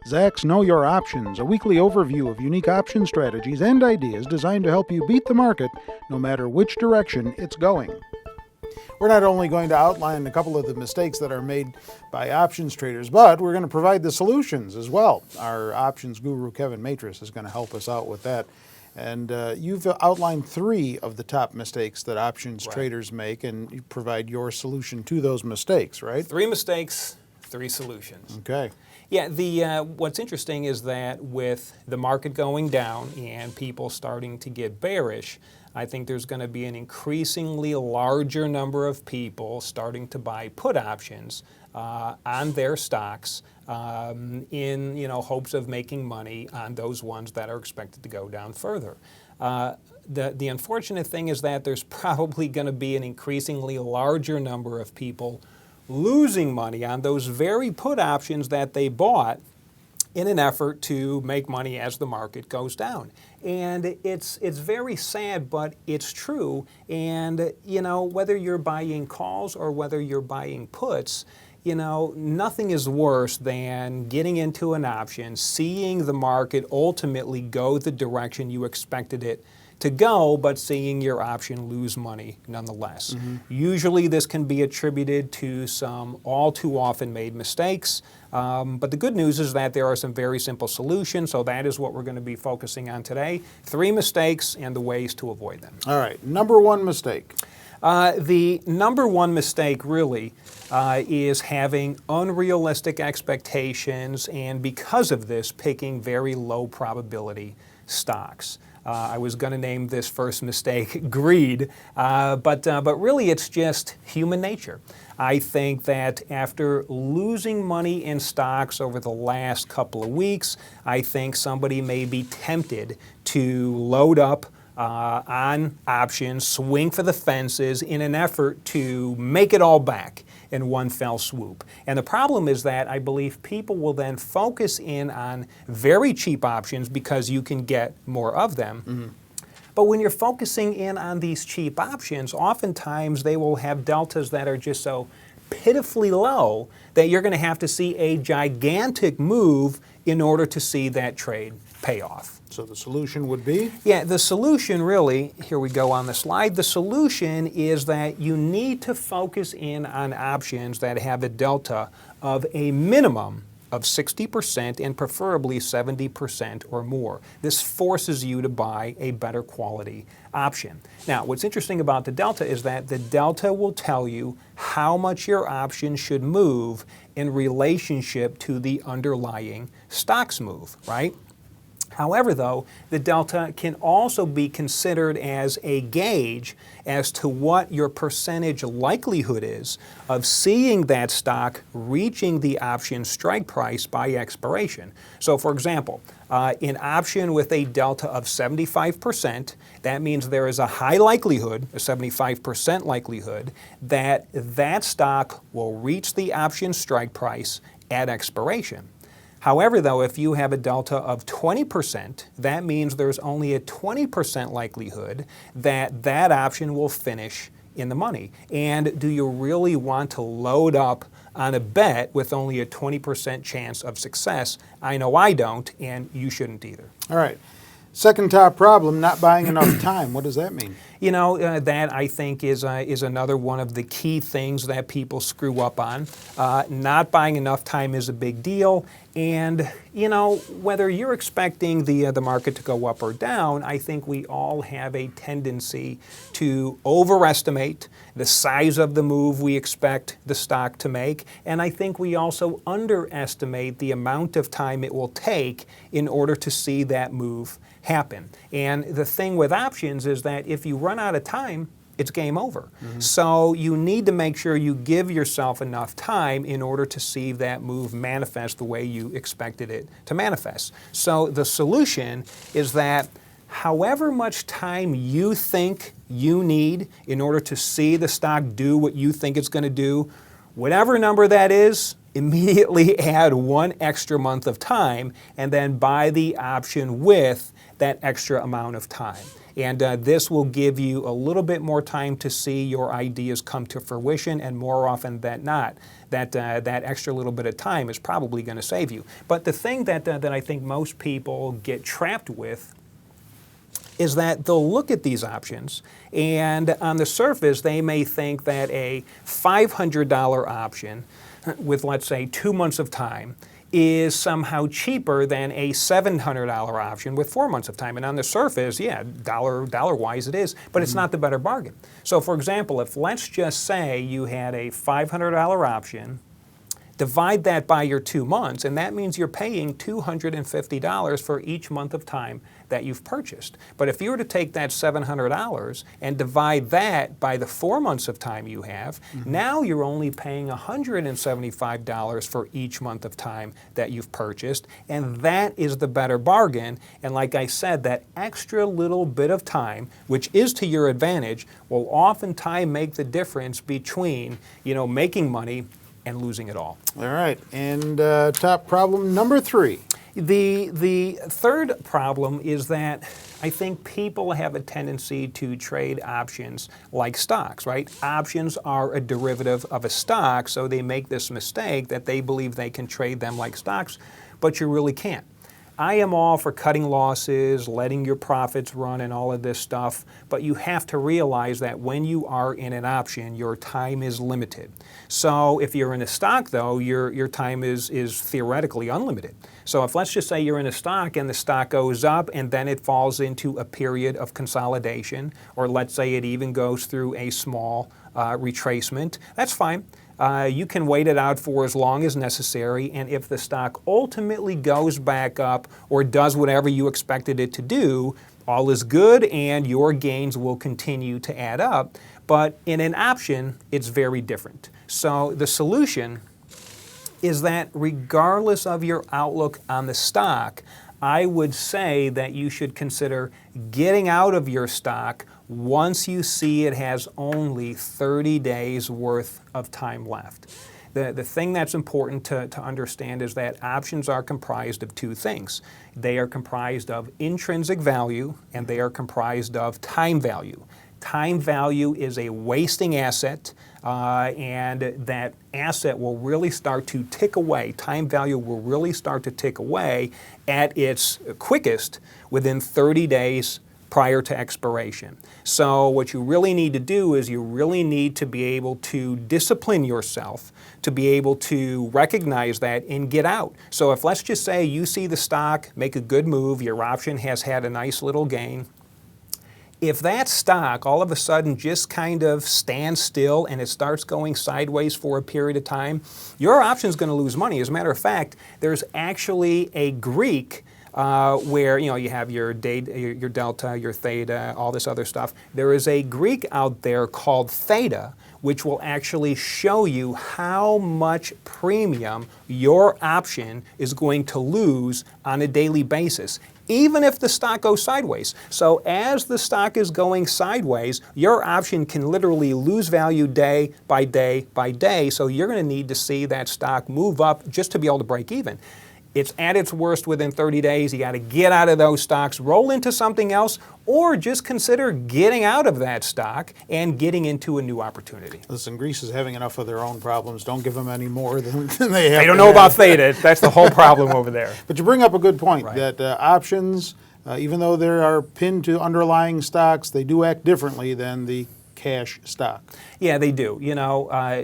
Zach's Know Your Options, a weekly overview of unique option strategies and ideas designed to help you beat the market no matter which direction it's going. We're not only going to outline a couple of the mistakes that are made by options traders, but we're going to provide the solutions as well. Our options guru, Kevin Matras, is going to help us out with that. And you've outlined 3 of the top mistakes that options traders make, and you provide your solution to those mistakes, right? 3 mistakes, 3 solutions. Okay. Yeah, what's interesting is that with the market going down and people starting to get bearish, I think there's going to be an increasingly larger number of people starting to buy put options on their stocks in hopes of making money on those ones that are expected to go down further. The unfortunate thing is that there's probably going to be an increasingly larger number of people losing money on those very put options that they bought in an effort to make money as the market goes down. And it's very sad, but it's true. And whether you're buying calls or whether you're buying puts, nothing is worse than getting into an option, seeing the market ultimately go the direction you expected it to go, but seeing your option lose money nonetheless. Usually this can be attributed to some all too often made mistakes, but the good news is that there are some very simple solutions, so that is what we're going to be focusing on today. 3 mistakes and the ways to avoid them. All right, number 1 mistake. The number 1 mistake really is having unrealistic expectations, and because of this, picking very low probability stocks. I was going to name this first mistake greed, but really it's just human nature. I think that after losing money in stocks over the last couple of weeks, I think somebody may be tempted to load up on options, swing for the fences in an effort to make it all back in one fell swoop. And the problem is that I believe people will then focus in on very cheap options because you can get more of them. But when you're focusing in on these cheap options, oftentimes they will have deltas that are just so pitifully low that you're going to have to see a gigantic move in order to see that trade pay off. So the solution would be? Yeah, the solution really, here we go on the slide, the solution is that you need to focus in on options that have a delta of a minimum of 60% and preferably 70% or more. This forces you to buy a better quality option. Now, what's interesting about the delta is that the delta will tell you how much your option should move in relationship to the underlying stock's move, right? However, though, the delta can also be considered as a gauge as to what your percentage likelihood is of seeing that stock reaching the option strike price by expiration. So, for example, an option with a delta of 75%, that means there is a high likelihood, a 75% likelihood, that that stock will reach the option strike price at expiration. However, though, if you have a delta of 20%, that means there's only a 20% likelihood that that option will finish in the money. And do you really want to load up on a bet with only a 20% chance of success? I know I don't, and you shouldn't either. All right. Second top problem, not buying enough time. What does that mean? That I think is another one of the key things that people screw up on. Not buying enough time is a big deal. And, whether you're expecting the market to go up or down, I think we all have a tendency to overestimate the size of the move we expect the stock to make. And I think we also underestimate the amount of time it will take in order to see that move happen. And the thing with options is that if you run out of time, it's game over. So you need to make sure you give yourself enough time in order to see that move manifest the way you expected it to manifest. So the solution is that however much time you think you need in order to see the stock do what you think it's going to do, whatever number that is, immediately add 1 extra month of time and then buy the option with that extra amount of time. And this will give you a little bit more time to see your ideas come to fruition, and more often than not, that extra little bit of time is probably going to save you. But the thing that I think most people get trapped with is that they'll look at these options, and on the surface they may think that a $500 option with, let's say, 2 months of time is somehow cheaper than a $700 option with 4 months of time. And on the surface, yeah, dollar-wise it is, but it's not the better bargain. So for example, if let's just say you had a $500 option, divide that by your 2 months, and that means you're paying $250 for each month of time that you've purchased. But if you were to take that $700 and divide that by the 4 months of time you have, now you're only paying $175 for each month of time that you've purchased, and that is the better bargain. And like I said, that extra little bit of time, which is to your advantage, will oftentimes make the difference between, making money and losing it all. All right, and top problem number 3. The third problem is that I think people have a tendency to trade options like stocks, right? Options are a derivative of a stock, so they make this mistake that they believe they can trade them like stocks, but you really can't. I am all for cutting losses, letting your profits run, and all of this stuff, but you have to realize that when you are in an option, your time is limited. So if you're in a stock, though, your time is theoretically unlimited. So if let's just say you're in a stock and the stock goes up and then it falls into a period of consolidation, or let's say it even goes through a small retracement, that's fine. You can wait it out for as long as necessary, and if the stock ultimately goes back up or does whatever you expected it to do, all is good and your gains will continue to add up. But in an option, it's very different. So the solution is that regardless of your outlook on the stock, I would say that you should consider getting out of your stock once you see it has only 30 days worth of time left. The thing that's important to understand is that options are comprised of two things. They are comprised of intrinsic value and they are comprised of time value. Time value is a wasting asset, and that asset will really start to tick away. Time value will really start to tick away at its quickest within 30 days prior to expiration. So what you really need to do is you really need to be able to discipline yourself to be able to recognize that and get out. So if let's just say you see the stock make a good move, your option has had a nice little gain, if that stock all of a sudden just kind of stands still and it starts going sideways for a period of time, your option is going to lose money. As a matter of fact, there's actually a Greek where you have your delta, your theta, all this other stuff. There is a Greek out there called theta, which will actually show you how much premium your option is going to lose on a daily basis, even if the stock goes sideways. So as the stock is going sideways, your option can literally lose value day by day by day. So you're going to need to see that stock move up just to be able to break even. It's at its worst within 30 days. You got to get out of those stocks, roll into something else, or just consider getting out of that stock and getting into a new opportunity. Listen, Greece is having enough of their own problems. Don't give them any more than they have. They don't know about theta. That's the whole problem over there. But you bring up a good point, right, that options, even though they are pinned to underlying stocks, they do act differently than the cash stock. Yeah, they do.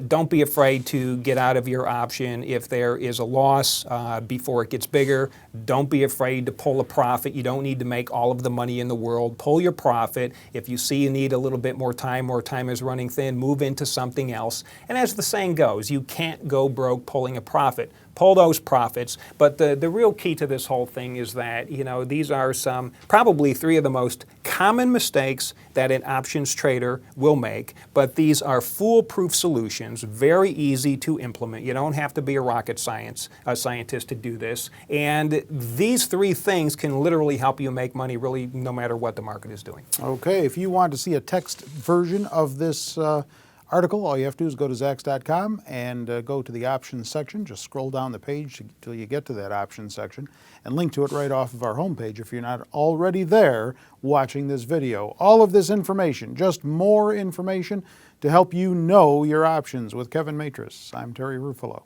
Don't be afraid to get out of your option if there is a loss before it gets bigger. Don't be afraid to pull a profit. You don't need to make all of the money in the world. Pull your profit. If you see you need a little bit more time is running thin, move into something else. And as the saying goes, you can't go broke pulling a profit. Pull those profits. But the real key to this whole thing is that, these are probably 3 of the most common mistakes that an options trader will make. But these are foolproof solutions, very easy to implement. You don't have to be a rocket scientist to do this. And these 3 things can literally help you make money really no matter what the market is doing. Okay, if you want to see a text version of this article, all you have to do is go to Zax.com and go to the options section. Just scroll down the page until you get to that options section and link to it right off of our homepage if you're not already there watching this video. All of this information, just more information to help you know your options with Kevin Matras. I'm Terry Ruffalo.